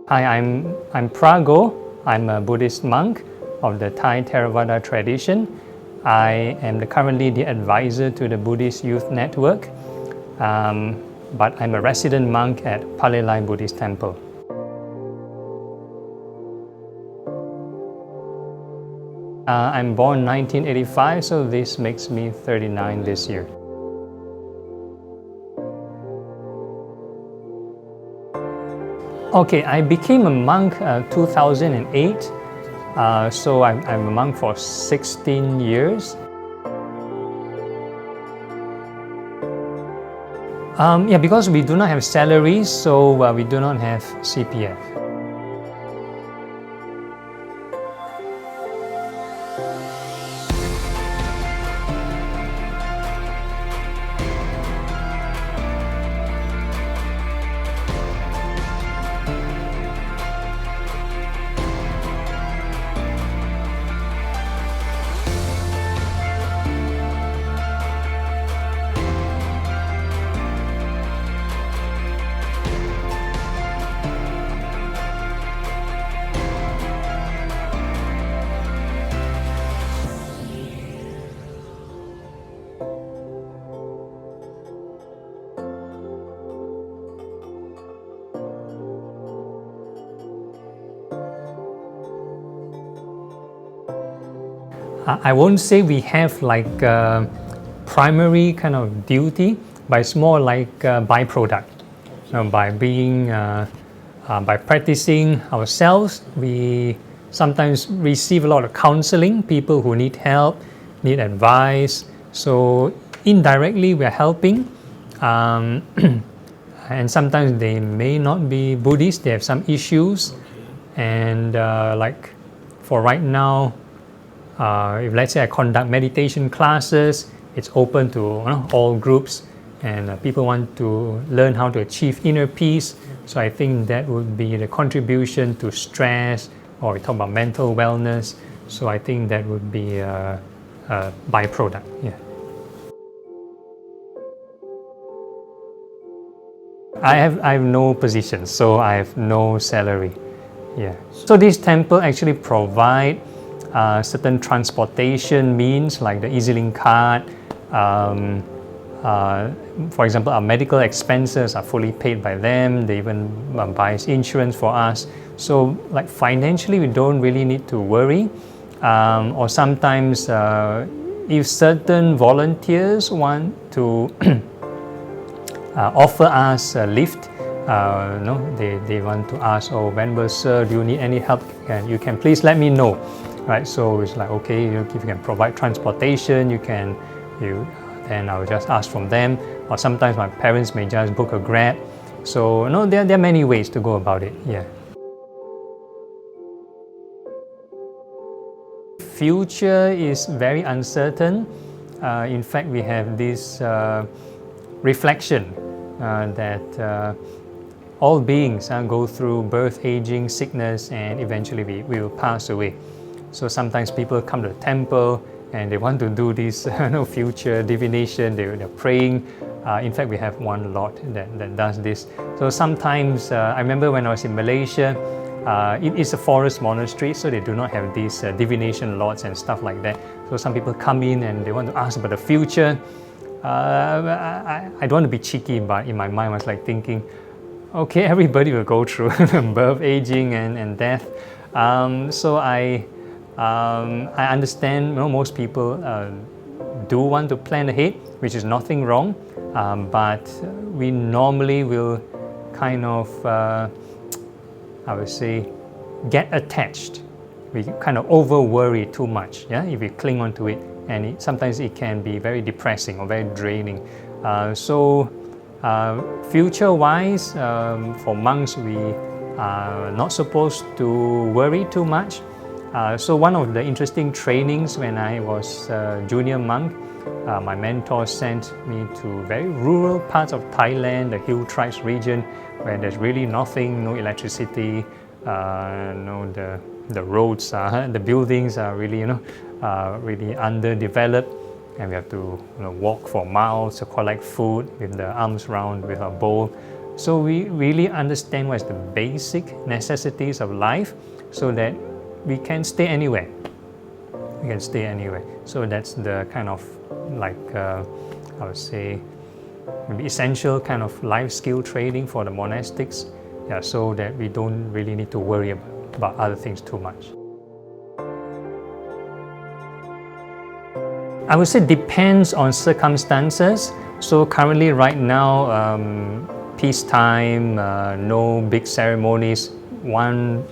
Hi, I'm Phra Goh. I'm a Buddhist monk of the Thai Theravāda tradition. I am currently the advisor to the Buddhist Youth Network, but I'm a resident monk at Palelai Buddhist Temple. I'm born 1985, so this makes me 39 this year. Okay, I became a monk 2008, so I'm a monk for 16 years. Yeah, because we do not have salaries, so we do not have CPF. I won't say we have like a primary kind of duty, but it's more like a byproduct. By being, by practicing ourselves, we sometimes receive a lot of counseling, people who need help, need advice. So indirectly we're helping. And sometimes they may not be Buddhist, they have some issues. And like for right now, if let's say I conduct meditation classes, it's open to all groups, and people want to learn how to achieve inner peace. So I think that would be the contribution to stress, or we talk about mental wellness. So I think that would be a byproduct. Yeah. I have no position, so I have no salary. Yeah. So this temple actually provide certain transportation means like the EasyLink card. For example, our medical expenses are fully paid by them. They even buy insurance for us. So like financially, we don't really need to worry. Or sometimes if certain volunteers want to offer us a lift, they want to ask, oh, Venerable Sir, do you need any help? You can please let me know. Right, so it's like, okay, if you can provide transportation, then I'll just ask from them. Or sometimes my parents may just book a Grab. So there are many ways to go about it. Yeah. Future is very uncertain. In fact, we have this reflection that all beings go through birth, aging, sickness, and eventually we will pass away. So sometimes people come to the temple and they want to do this future divination, they're praying. In fact, we have one lot that does this. So sometimes, I remember when I was in Malaysia, it is a forest monastery, so they do not have these divination lots and stuff like that. So some people come in and they want to ask about the future. I don't want to be cheeky, but in my mind I was like thinking, okay, everybody will go through birth, aging, and death. So I understand most people do want to plan ahead, which is nothing wrong, but we normally will kind of, I would say, get attached. We kind of over worry too much, yeah, if we cling on to it, and sometimes it can be very depressing or very draining. So future-wise, for monks, we are not supposed to worry too much. So one of the interesting trainings when I was a junior monk, my mentor sent me to very rural parts of Thailand, the hill tribes region, where there's really nothing, no electricity, the roads, the buildings are really, really underdeveloped, and we have to walk for miles to collect food with the arms round with a bowl. So we really understand what's the basic necessities of life so that we can stay anywhere. We can stay anywhere. So that's the kind of like, I would say, maybe essential kind of life skill training for the monastics, yeah, so that we don't really need to worry about other things too much. I would say depends on circumstances. So currently right now, peacetime, no big ceremonies, one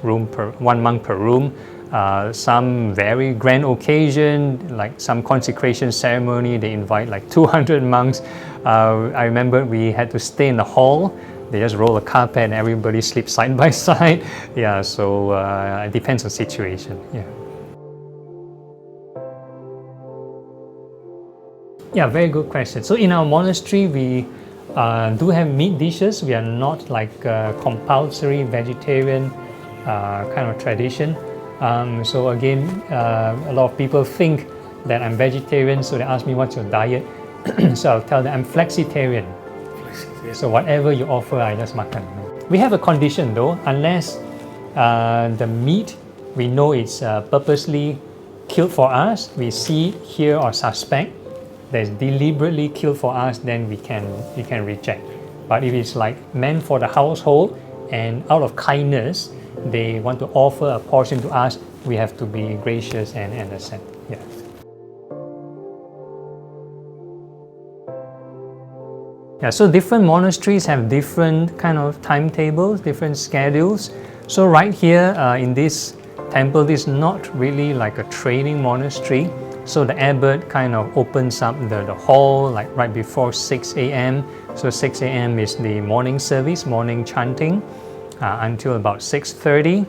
monk per room. Some very grand occasion, like some consecration ceremony, they invite like 200 monks. I remember we had to stay in the hall. They just roll a carpet and everybody sleeps side by side. Yeah, so it depends on situation. Yeah. Yeah, very good question. So in our monastery, we do have meat dishes. We are not like compulsory vegetarian kind of tradition. So again, a lot of people think that I'm vegetarian, so they ask me, what's your diet? So I'll tell them I'm flexitarian. So whatever you offer, I just makan. We have a condition though, unless the meat, we know it's purposely killed for us, we see, hear or suspect that is deliberately killed for us, then we can reject. But if it's like meant for the household and out of kindness, they want to offer a portion to us, we have to be gracious and accept. Yeah. Yeah, so different monasteries have different kind of timetables, different schedules. So right here in this temple, this is not really like a training monastery. So the abbot kind of opens up the hall like right before 6 a.m. So 6 a.m. is the morning service, morning chanting, until about 6:30,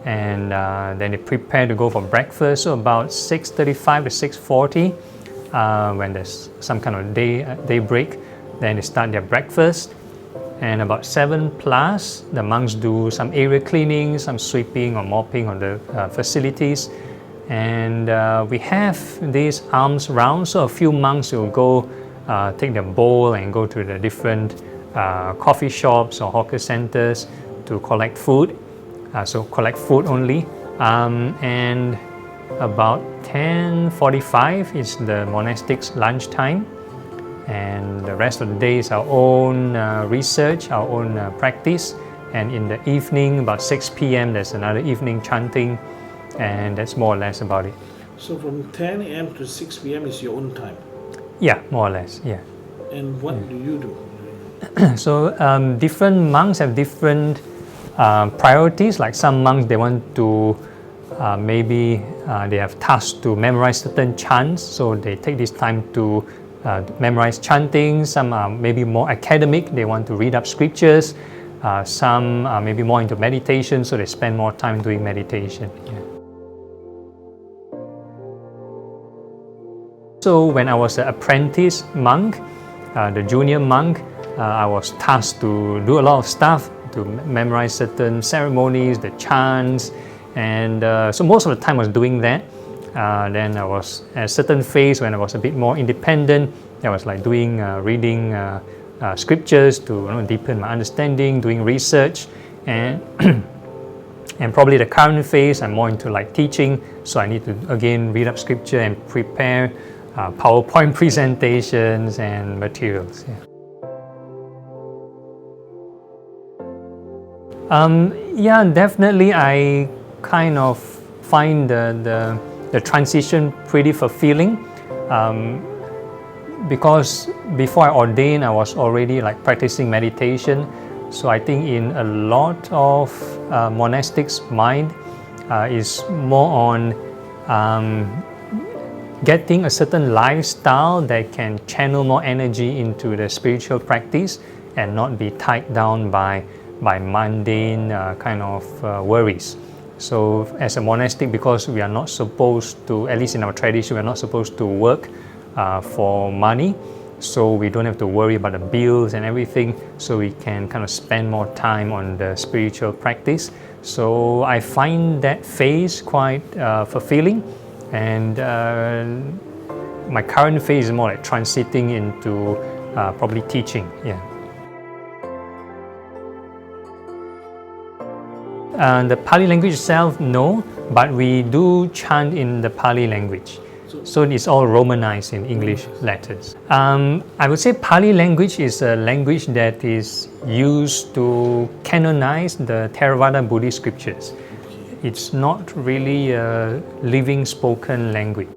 and then they prepare to go for breakfast. So about 6:35 to 6:40, when there's some kind of daybreak, then they start their breakfast. And about 7 plus, the monks do some area cleaning, some sweeping or mopping on the facilities. And we have these alms rounds, so a few monks will go take their bowl and go to the different coffee shops or hawker centers to collect food. So collect food only. And about 10:45 is the monastic's lunch time. And the rest of the day is our own research, our own practice. And in the evening, about 6 p.m., there's another evening chanting. And that's more or less about it. So from 10 a.m. to 6 p.m. is your own time? Yeah, more or less, yeah. And what do you do? So different monks have different priorities. Like some monks, they want to maybe they have tasks to memorize certain chants, so they take this time to memorize chanting. Some are maybe more academic, they want to read up scriptures. Some are maybe more into meditation, so they spend more time doing meditation. Yeah. So when I was an apprentice monk, the junior monk, I was tasked to do a lot of stuff, to memorize certain ceremonies, the chants, and so most of the time I was doing that. Then I was at a certain phase when I was a bit more independent. I was like doing, reading scriptures to deepen my understanding, doing research, and and probably the current phase I'm more into like teaching. So I need to again read up scripture and prepare PowerPoint presentations and materials. Yeah. Yeah, definitely. I kind of find the transition pretty fulfilling, because before I ordained, I was already like practicing meditation. So I think in a lot of monastics' mind is more on getting a certain lifestyle that can channel more energy into the spiritual practice and not be tied down by mundane kind of worries. So as a monastic, because we are not supposed to, at least in our tradition, we are not supposed to work for money, so we don't have to worry about the bills and everything, so we can kind of spend more time on the spiritual practice. So I find that phase quite fulfilling, and my current phase is more like transiting into probably teaching. Yeah. The Pali language itself, no, but we do chant in the Pali language. So it's all Romanized in English letters. I would say Pali language is a language that is used to canonize the Theravāda Buddhist scriptures. It's not really a living spoken language.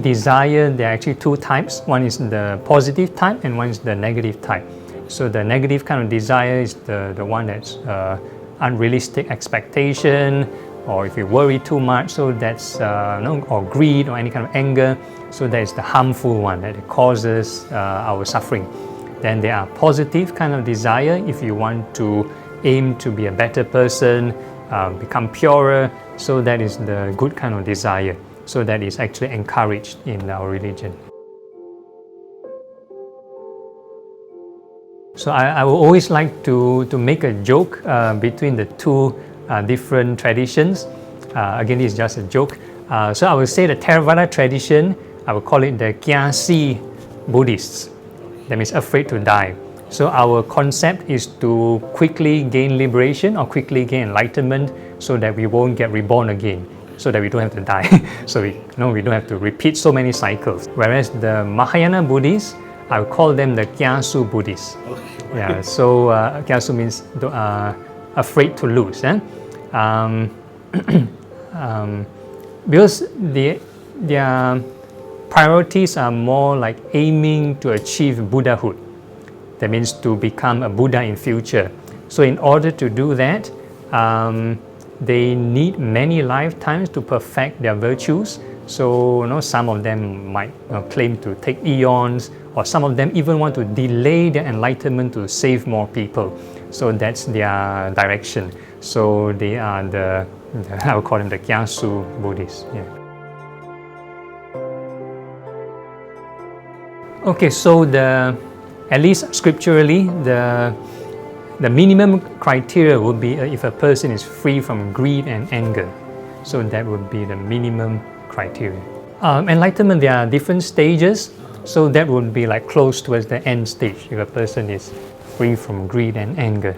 Desire, there are actually two types. One is the positive type and one is the negative type. So the negative kind of desire is the one that's unrealistic expectation, or if you worry too much, so that's or greed or any kind of anger, so that is the harmful one that causes our suffering. Then there are positive kind of desire, if you want to aim to be a better person, become purer, so that is the good kind of desire. So that is actually encouraged in our religion. So I would always like to make a joke between the two different traditions. Again, this is just a joke. So I would say the Theravāda tradition, I would call it the Kyasi Buddhists. That means afraid to die. So our concept is to quickly gain liberation or quickly gain enlightenment so that we won't get reborn again, so that we don't have to die. So we don't have to repeat so many cycles. Whereas the Mahayana Buddhists, I would call them the Kyasu Buddhists. Okay. Yeah, so Kyasu means afraid to lose. Because their priorities are more like aiming to achieve Buddhahood. That means to become a Buddha in future. So in order to do that, they need many lifetimes to perfect their virtues. So some of them might claim to take eons, or some of them even want to delay their enlightenment to save more people. So that's their direction. So they are I would call them the Kyasu Buddhists. Yeah. Okay, so at least scripturally, the minimum criteria would be if a person is free from greed and anger. So that would be the minimum criteria. Enlightenment, there are different stages. So that would be like close towards the end stage if a person is free from greed and anger.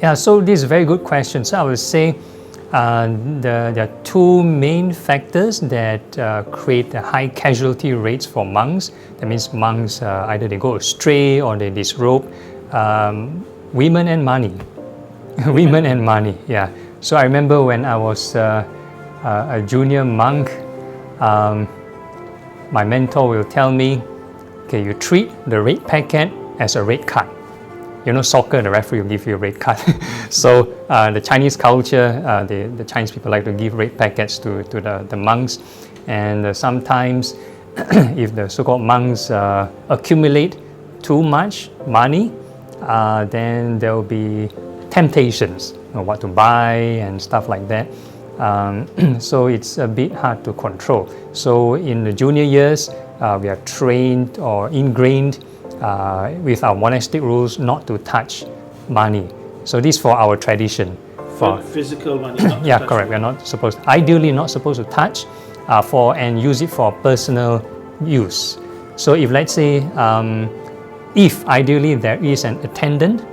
Yeah, so this is a very good question. So I would say there are two main factors that create the high casualty rates for monks. That means monks either they go astray or they disrobe. Women and money. Women and money, yeah. So I remember when I was a junior monk, my mentor will tell me, okay, you treat the red packet as a red card. Soccer, the referee will give you a red card. So the Chinese culture, the Chinese people like to give red packets to the monks. And sometimes if the so-called monks accumulate too much money, then there will be temptations, what to buy and stuff like that. So it's a bit hard to control. So in the junior years, we are trained or ingrained with our monastic rules not to touch money. So this is for our tradition. For physical money. Not yeah, correct. We are not supposed, ideally not supposed to touch and use it for personal use. So if let's say, if ideally there is an attendant,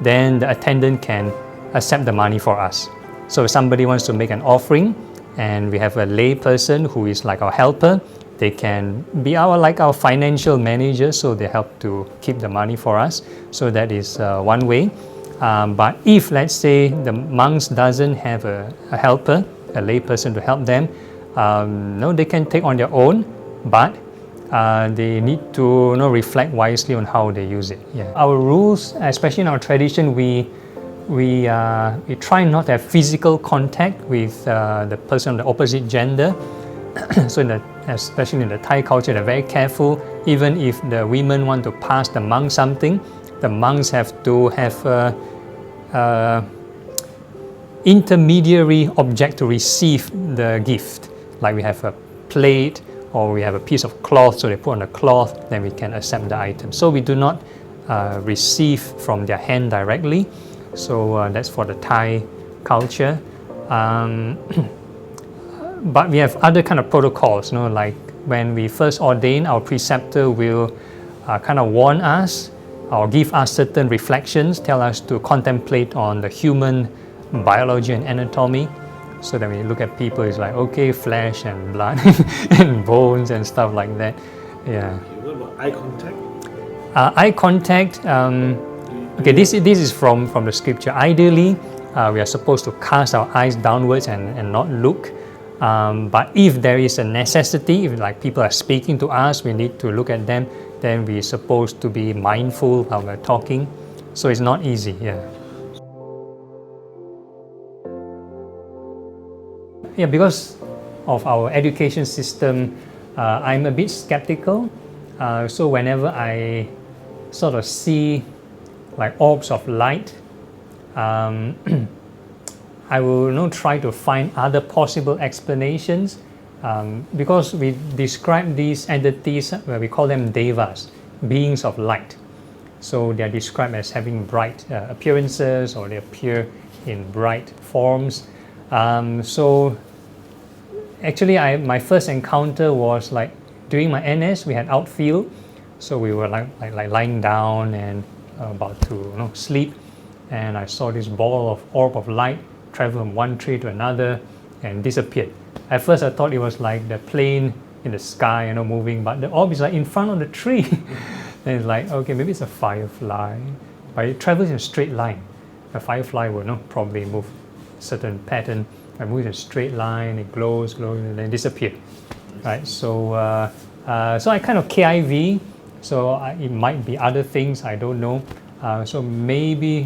then the attendant can accept the money for us. So if somebody wants to make an offering and we have a lay person who is like our helper, they can be our financial manager, so they help to keep the money for us. So that is one way. But if let's say the monks doesn't have a helper, a lay person to help them, no, they can take on their own, but they need to reflect wisely on how they use it. Yeah. Our rules, especially in our tradition, we try not to have physical contact with the person of the opposite gender. So especially in the Thai culture, they're very careful. Even if the women want to pass the monk something, the monks have to have an intermediary object to receive the gift. Like we have a plate or we have a piece of cloth, so they put on the cloth, then we can accept the item. So we do not receive from their hand directly. So that's for the Thai culture. But we have other kind of protocols, like when we first ordain, our preceptor will kind of warn us or give us certain reflections, tell us to contemplate on the human biology and anatomy. So that when you look at people, it's like, okay, flesh and blood and bones and stuff like that. Yeah. What about eye contact? Eye contact, okay, this is from the scripture. Ideally, we are supposed to cast our eyes downwards and not look. But if there is a necessity, if like people are speaking to us, we need to look at them, then we're supposed to be mindful while we're talking. So it's not easy, yeah. Yeah, because of our education system, I'm a bit skeptical. So whenever I sort of see like orbs of light, I will try to find other possible explanations, because we describe these entities where we call them devas, beings of light. So they are described as having bright appearances, or they appear in bright forms. So actually, my first encounter was like during my NS. We had outfield, so we were like lying down and about to sleep, and I saw this orb of light travel from one tree to another and disappeared. At first, I thought it was like the plane in the sky, moving, but the orb is like in front of the tree. Then it's like, okay, maybe it's a firefly, but it travels in a straight line. A firefly will probably move a certain pattern. It moves in a straight line, it glows, and then disappears. Right? So, so I kind of KIV. So it might be other things, I don't know. So maybe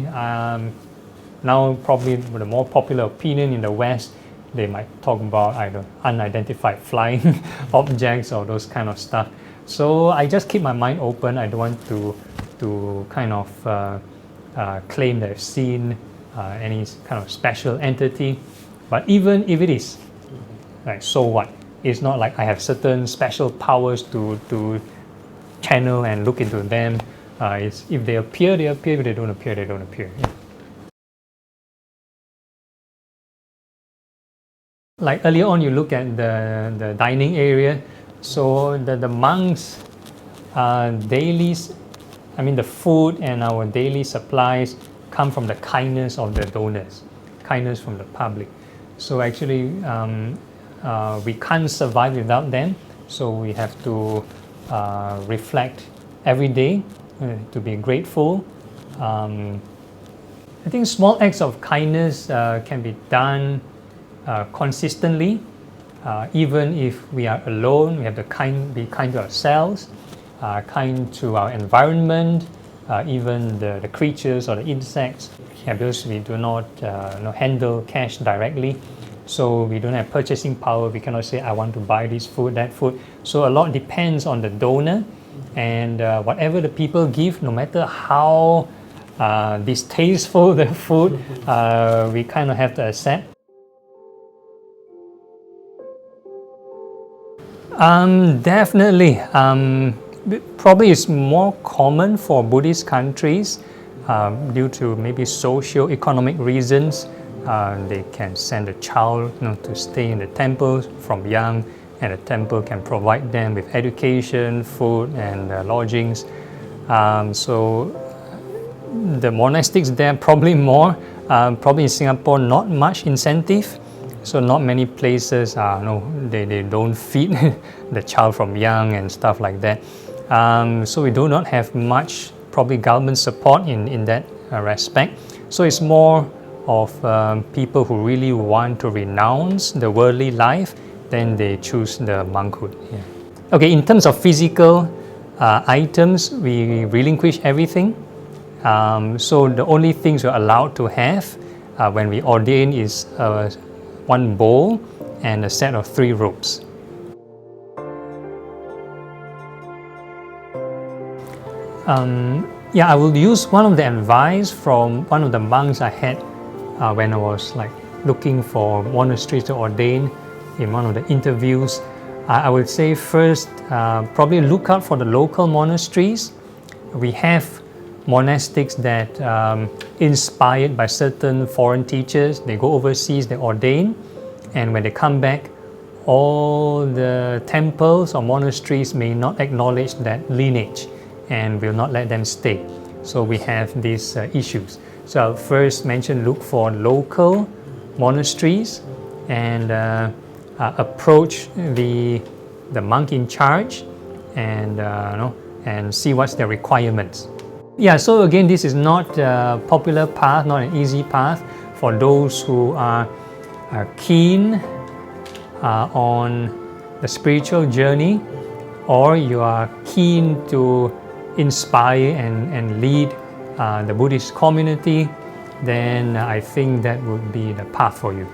now probably the more popular opinion in the West, they might talk about either unidentified flying objects or those kind of stuff. So I just keep my mind open. I don't want to kind of claim that I've seen any kind of special entity. But even if it is, like, so what? It's not like I have certain special powers to channel and look into them. It's, if they appear, they appear. If they don't appear, they don't appear. Yeah. Like earlier on, you look at the dining area. So the monks' dailies, the food and our daily supplies come from the kindness of the donors, kindness from the public. So actually, we can't survive without them. So we have to reflect every day to be grateful. I think small acts of kindness can be done consistently. Even if we are alone, we have to be kind to ourselves, kind to our environment, even the creatures or the insects, because we do not handle cash directly. So we don't have purchasing power. We cannot say, I want to buy this food, that food. So a lot depends on the donor, and whatever the people give, no matter how distasteful the food, we kind of have to accept. Definitely. Probably it's more common for Buddhist countries due to maybe socio-economic reasons. They can send a child to stay in the temple from young, and the temple can provide them with education, food, and lodgings. So the monastics there probably more. Probably in Singapore, not much incentive. So not many places they don't feed the child from young and stuff like that. So we do not have much probably government support in that respect. So it's more of people who really want to renounce the worldly life, then they choose the monkhood. Yeah. Okay, in terms of physical items, we relinquish everything. So the only things we're allowed to have when we ordain is one bowl and a set of 3 robes. I will use one of the advice from one of the monks I had when I was looking for monasteries to ordain. In one of the interviews, I would say first, probably look out for the local monasteries. We have monastics that inspired by certain foreign teachers. They go overseas, they ordain, and when they come back, all the temples or monasteries may not acknowledge that lineage and will not let them stay. So we have these issues. So I'll first mention, look for local monasteries and approach the monk in charge and and see what's their requirements. Yeah, so again, this is not a popular path, not an easy path for those who are keen on the spiritual journey, or you are keen to inspire and lead the Buddhist community. Then I think that would be the path for you.